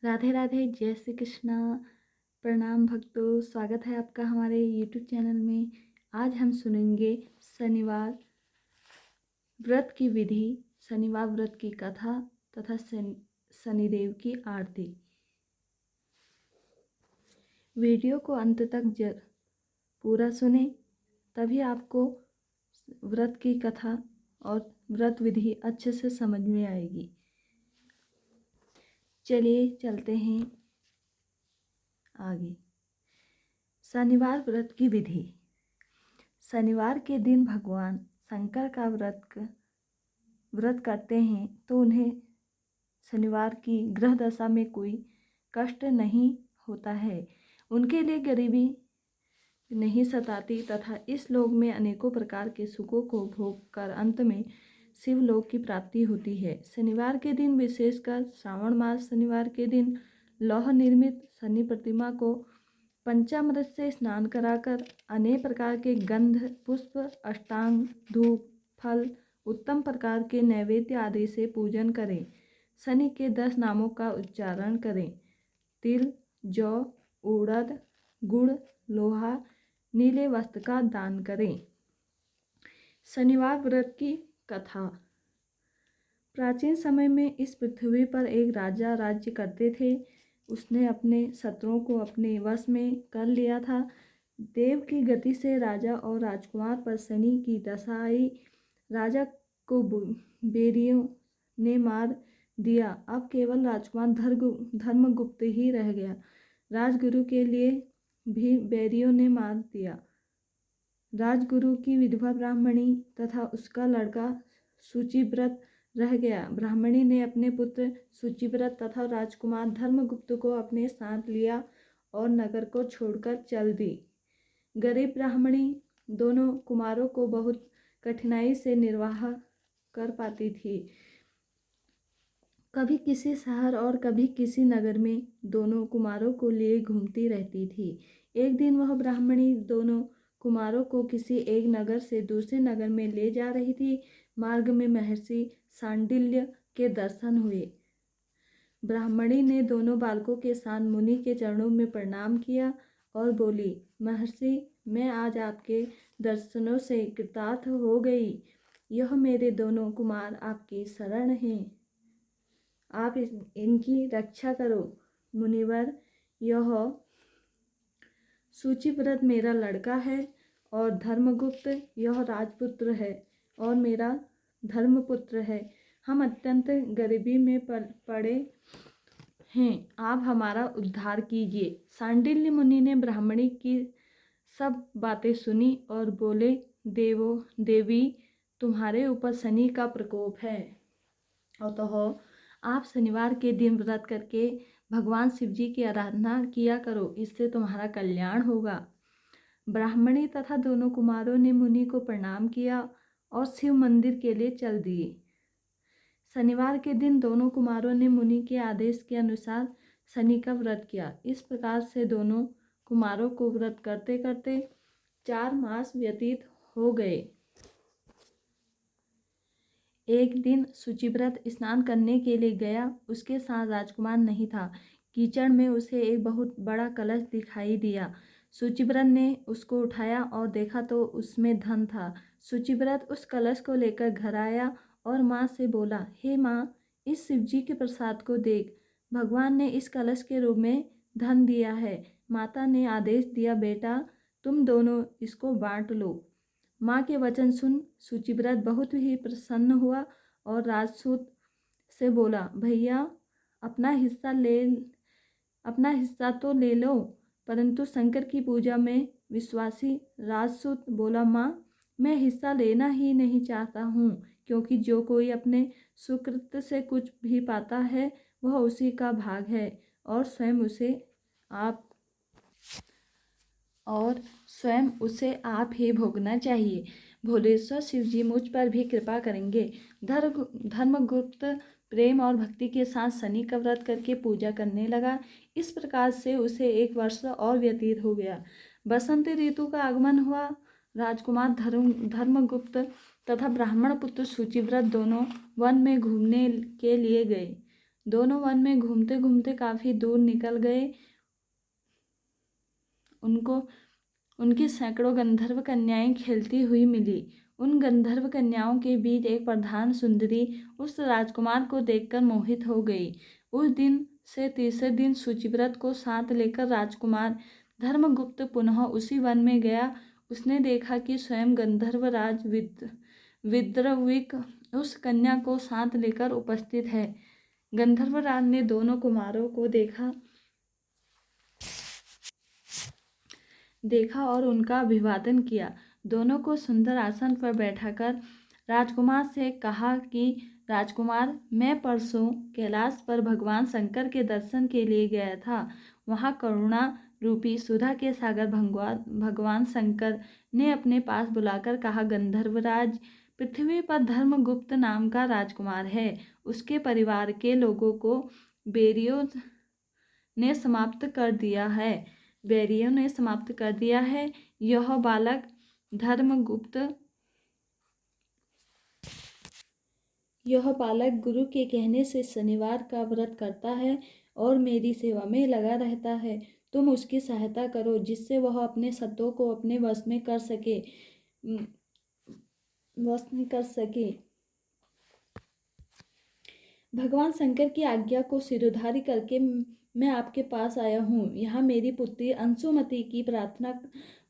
राधे राधे, जय श्री कृष्णा। प्रणाम भक्तों, स्वागत है आपका हमारे YouTube चैनल में। आज हम सुनेंगे शनिवार व्रत की विधि, शनिवार व्रत की कथा तथा शनिदेव की आरती। वीडियो को अंत तक पूरा सुने, तभी आपको व्रत की कथा और व्रत विधि अच्छे से समझ में आएगी। चलिए चलते हैं आगे। शनिवार व्रत की विधि। शनिवार के दिन भगवान शंकर का व्रत करते हैं तो उन्हें शनिवार की ग्रह दशा में कोई कष्ट नहीं होता है। उनके लिए गरीबी नहीं सताती तथा इस लोक में अनेकों प्रकार के सुखों को भोग कर अंत में शिवलोक की प्राप्ति होती है। शनिवार के दिन, विशेषकर श्रावण मास शनिवार के दिन, लौह निर्मित शनि प्रतिमा को पंचामृत से स्नान कराकर अनेक प्रकार के गंध, पुष्प, अष्टांग, धूप, फल, उत्तम प्रकार के नैवेद्य आदि से पूजन करें। शनि के 10 नामों का उच्चारण करें। तिल, जौ, उड़द, गुड़, लोहा, नीले वस्त्र का दान करें। शनिवार व्रत की कथा। प्राचीन समय में इस पृथ्वी पर एक राजा राज्य करते थे। उसने अपने शत्रुओं को अपने वश में कर लिया था। देव की गति से राजा और राजकुमार पर शनि की दशा आई। राजा को बैरियों ने मार दिया। अब केवल राजकुमार धर्मगुप्त ही रह गया। राजगुरु के लिए भी बैरियों ने मार दिया। राजगुरु की विधवा ब्राह्मणी तथा उसका लड़का शुचिव्रत रह गया। ब्राह्मणी ने अपने पुत्र शुचिव्रत तथा राजकुमार धर्मगुप्त को अपने साथ लिया और नगर को छोड़कर चल दी। गरीब ब्राह्मणी दोनों कुमारों को बहुत कठिनाई से निर्वाह कर पाती थी। कभी किसी शहर और कभी किसी नगर में दोनों कुमारों को लिए घूमती रहती थी। एक दिन वह ब्राह्मणी दोनों कुमारों को किसी एक नगर से दूसरे नगर में ले जा रही थी। मार्ग में महर्षि सांडिल्य के दर्शन हुए। ब्राह्मणी ने दोनों बालकों के साथ मुनि के चरणों में प्रणाम किया और बोली, महर्षि, मैं आज आपके दर्शनों से कृतार्थ हो गई। यह मेरे दोनों कुमार आपकी शरण हैं। आप इनकी रक्षा करो। मुनिवर, यह शुचिव्रत मेरा लड़का है और धर्मगुप्त यह राजपुत्र है और मेरा धर्मपुत्र है। हम अत्यंत गरीबी में पड़े हैं। आप हमारा उद्धार कीजिए। सांडिल्य मुनि ने ब्राह्मणी की सब बातें सुनी और बोले, देवी, तुम्हारे ऊपर शनि का प्रकोप है। अतः आप शनिवार के दिन व्रत करके भगवान शिव जी की आराधना किया करो, इससे तुम्हारा कल्याण होगा। ब्राह्मणी तथा दोनों कुमारों ने मुनि को प्रणाम किया और शिव मंदिर के लिए चल दिए। शनिवार के दिन दोनों कुमारों ने मुनि के आदेश के अनुसार शनि का व्रत किया। इस प्रकार से दोनों कुमारों को व्रत करते करते 4 मास व्यतीत हो गए। एक दिन शुचिव्रत स्नान करने के लिए गया। उसके साथ राजकुमार नहीं था। कीचड़ में उसे एक बहुत बड़ा कलश दिखाई दिया। शुचिव्रत ने उसको उठाया और देखा तो उसमें धन था। शुचिव्रत उस कलश को लेकर घर आया और माँ से बोला, हे माँ, इस शिवजी के प्रसाद को देख। भगवान ने इस कलश के रूप में धन दिया है। माता ने आदेश दिया, बेटा, तुम दोनों इसको बांट लो। माँ के वचन सुन शुचिव्रत बहुत ही प्रसन्न हुआ और राजसूत से बोला, भैया, अपना हिस्सा तो ले लो। परंतु शंकर की पूजा में विश्वासी राजसूत बोला, माँ, मैं हिस्सा लेना ही नहीं चाहता हूँ, क्योंकि जो कोई अपने सुकृत से कुछ भी पाता है वह उसी का भाग है और स्वयं उसे आप ही भोगना चाहिए। भोलेश्वर शिव जी मुझ पर भी कृपा करेंगे। धर्मगुप्त प्रेम और भक्ति के साथ शनि का व्रत करके पूजा करने लगा। इस प्रकार से उसे 1 वर्ष और व्यतीत हो गया। बसंत ऋतु का आगमन हुआ। राजकुमार धर्मगुप्त तथा ब्राह्मण पुत्र शुचिव्रत दोनों वन में घूमने के लिए गए। दोनों वन में घूमते घूमते काफ़ी दूर निकल गए। उनको उनकी सैकड़ों गंधर्व कन्याएं खेलती हुई मिली। उन गंधर्व कन्याओं के बीच एक प्रधान सुंदरी उस राजकुमार को देखकर मोहित हो गई। उस दिन से तीसरे दिन शुचिव्रत को साथ लेकर राजकुमार धर्मगुप्त पुनः उसी वन में गया। उसने देखा कि स्वयं गंधर्वराज विद्रविक उस कन्या को साथ लेकर उपस्थित है। गंधर्वराज ने दोनों कुमारों को देखा और उनका अभिवादन किया। दोनों को सुंदर आसन पर बैठाकर राजकुमार से कहा कि राजकुमार, मैं परसों कैलाश पर भगवान शंकर के दर्शन के लिए गया था। वहाँ करुणा रूपी सुधा के सागर भगवान शंकर ने अपने पास बुलाकर कहा, गंधर्वराज पृथ्वी पर धर्मगुप्त नाम का राजकुमार है। उसके परिवार के लोगों को बैरियों ने समाप्त कर दिया है। यह बालक गुरु के कहने से शनिवार का व्रत करता है और मेरी सेवा में लगा रहता है। तुम उसकी सहायता करो जिससे वह अपने शत्रुओं को अपने वश में कर सके। भगवान शंकर की आज्ञा को सिरोधार्य करके मैं आपके पास आया हूँ। यहाँ मेरी पुत्री अंशुमति की प्रार्थना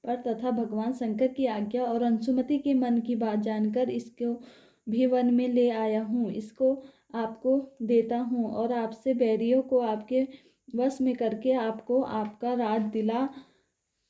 पर तथा भगवान शंकर की आज्ञा और अंशुमति के मन की बात जानकर इसको भी वन में ले आया हूँ। इसको आपको देता हूँ और आपसे बैरियों को आपके वश में करके आपको आपका राज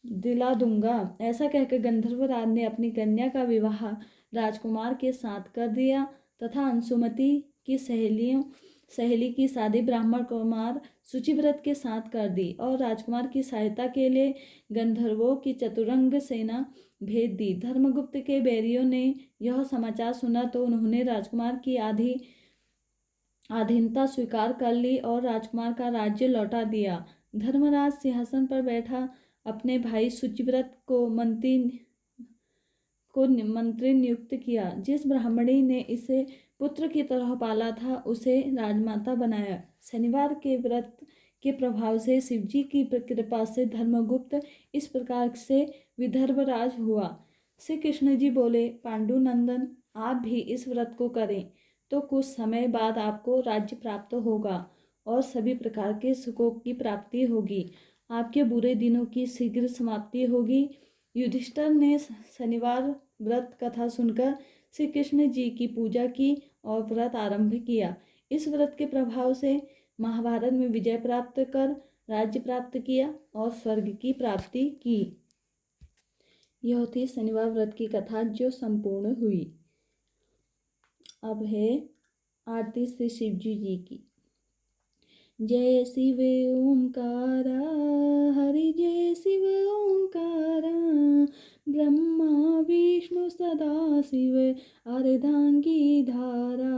दिला दूंगा। ऐसा कहकर गंधर्वराज ने अपनी कन्या का विवाह राजकुमार के साथ कर दिया तथा अंशुमति की सहेली की शादी ब्राह्मण कुमार शुचिव्रत के साथ कर दी और राजकुमार की सहायता के लिए गंधर्वों की चतुरंग सेना भेज दी। धर्मगुप्त के बैरियों ने यह समाचार सुना तो उन्होंने राजकुमार की अधीनता स्वीकार कर ली और राजकुमार का राज्य लौटा दिया। धर्मराज सिंहासन पर बैठा अपने भाई शुचिव्रत को मंत्री नियुक्त किया। जिस ब्राह्मणी ने इसे पुत्र की तरह पाला था उसे राजमाता बनाया। शनिवार के व्रत के प्रभाव से शिवजी की कृपा से धर्मगुप्त इस प्रकार से विदर्भराज हुआ। श्री कृष्ण जी बोले, पांडुनंदन, आप भी इस व्रत को करें तो कुछ समय बाद आपको राज्य प्राप्त होगा और सभी प्रकार के सुखों की प्राप्ति होगी। आपके बुरे दिनों की शीघ्र समाप्ति होगी। युधिष्ठिर ने शनिवार व्रत कथा सुनकर श्री कृष्ण जी की पूजा की और व्रत आरंभ किया। इस व्रत के प्रभाव से महाभारत में विजय प्राप्त कर राज्य प्राप्त किया और स्वर्ग की प्राप्ति की। यह थी शनिवार व्रत की कथा जो संपूर्ण हुई। अब है आरती श्री शिवजी जी की। जय शिव ओंकारा, हरि जय शिव ओंकारा, ब्रह्मा विष्णु सदा शिव अर्धांगी धारा।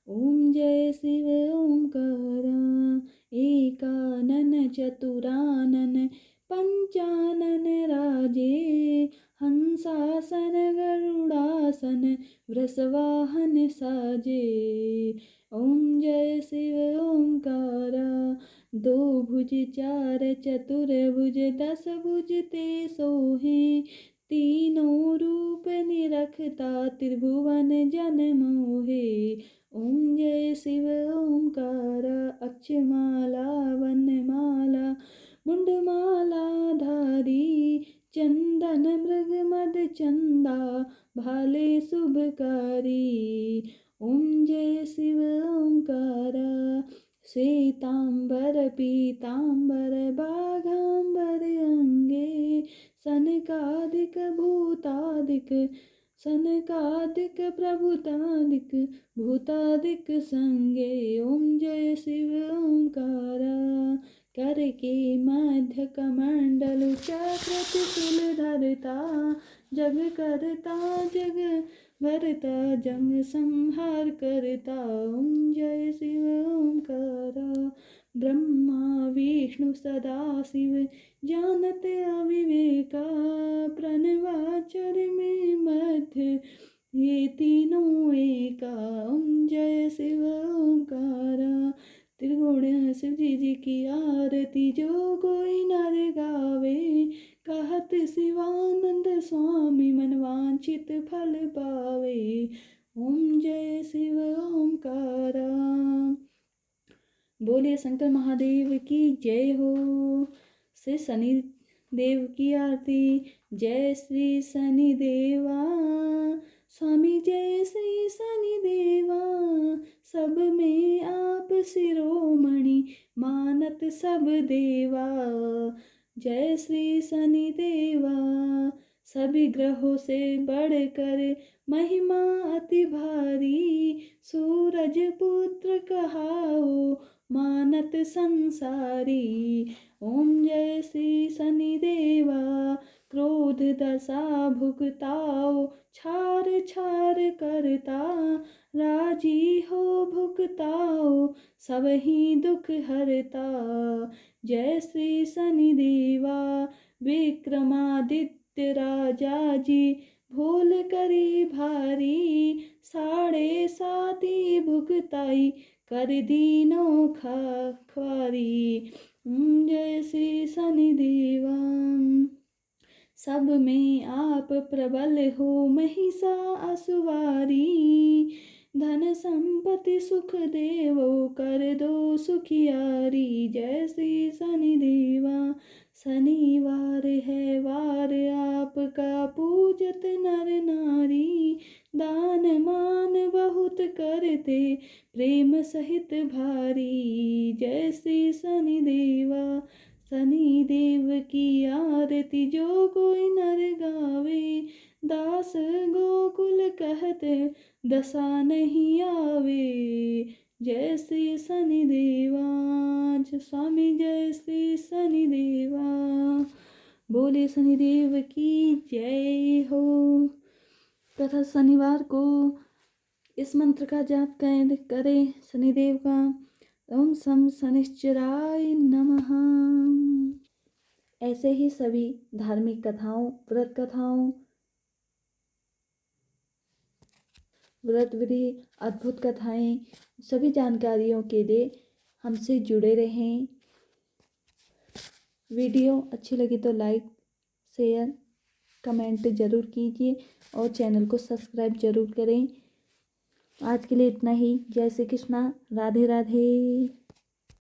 ओम जय शिव ओंकारा, एकानन चतुरानन पंचानन राजे, हंसासन गरुड़ासन वृषवाहन साजे। ओम जय शिव ओंकारा, दो भुज चार चतुर्भुज दस भुज ते सोहे, तीनों रूप निरखता त्रिभुवन जन मोहे। ओम जय शिव ओंकारा, अक्षमाला वनमाला मुंडमाला धारी, चंदन मृग मद चंदा भाले शुभकारी। ओम जय शिव ओंकारा, श्वेतांबर पीतांबर बाघांबर अंगे, सनकादिक प्रभुतादिक भूतादिक संगे। ओम जय शिव ओंकारा, कर के मध्य कमंडल चक्र त्रिशूल धरता, जग करता जग भरता जंग संहार करता। ओम जय शिव ओंकारा, ब्रह्मा विष्णु सदा शिव जानत अविवेका, प्रणवाचर में मध्य ये तीनों एका। ओम जय शिव ओंकारा, गुण शिव जी की आरती जो कोई नर गावे। कहत शिवानंद स्वामी मन वांछित फल पावे। ओम जय शिव ओमकारा। बोलिए शंकर महादेव की जय हो। श्री शनि देव की आरती। जय श्री शनि देवा स्वामी जय श्री शनि देवा। सब में आप शिरोमणि मानत सब देवा। जय श्री शनि देवा। सभी ग्रहों से बढ़कर महिमा अति भारी। सूरज पुत्र कहाओ मानत संसारी। ओम जय श्री शनि देवा। क्रोध दशा भुगताओ छार छार करता। राजी हो भुगताओ सब ही दुख हरता। जय श्री शनि देवा। विक्रमादित्य राजा जी भूल करी भारी। 7.5 भुगताई कर दीनों ख्वारी। जय श्री शनि देवा। सब में आप प्रबल हो महिषा असुवारी। धन संपत्ति सुख देवो कर दो सुखियारी। जय श्री शनि देवा। शनिवार है वार आपका पूजत नर नारी। दान मान बहुत करते प्रेम सहित भारी। जय श्री शनि देवा। शनि देव की आरती जो कोई नर गावे। दास गोकुल कहते दशा नहीं आवे। जय श्री शनि देवा। स्वामी जय श्री शनि देवा। बोले शनिदेव की जय हो। तथा शनिवार को इस मंत्र का जाप करें शनिदेव का। ओम सम शनिश्चराय नमः। ऐसे ही सभी धार्मिक कथाओं, व्रत कथाओं, व्रत विधि, अद्भुत कथाएं, सभी जानकारियों के लिए हमसे जुड़े रहें। वीडियो अच्छी लगी तो लाइक, शेयर, कमेंट ज़रूर कीजिए और चैनल को सब्सक्राइब ज़रूर करें। आज के लिए इतना ही। जय श्री कृष्णा। राधे राधे।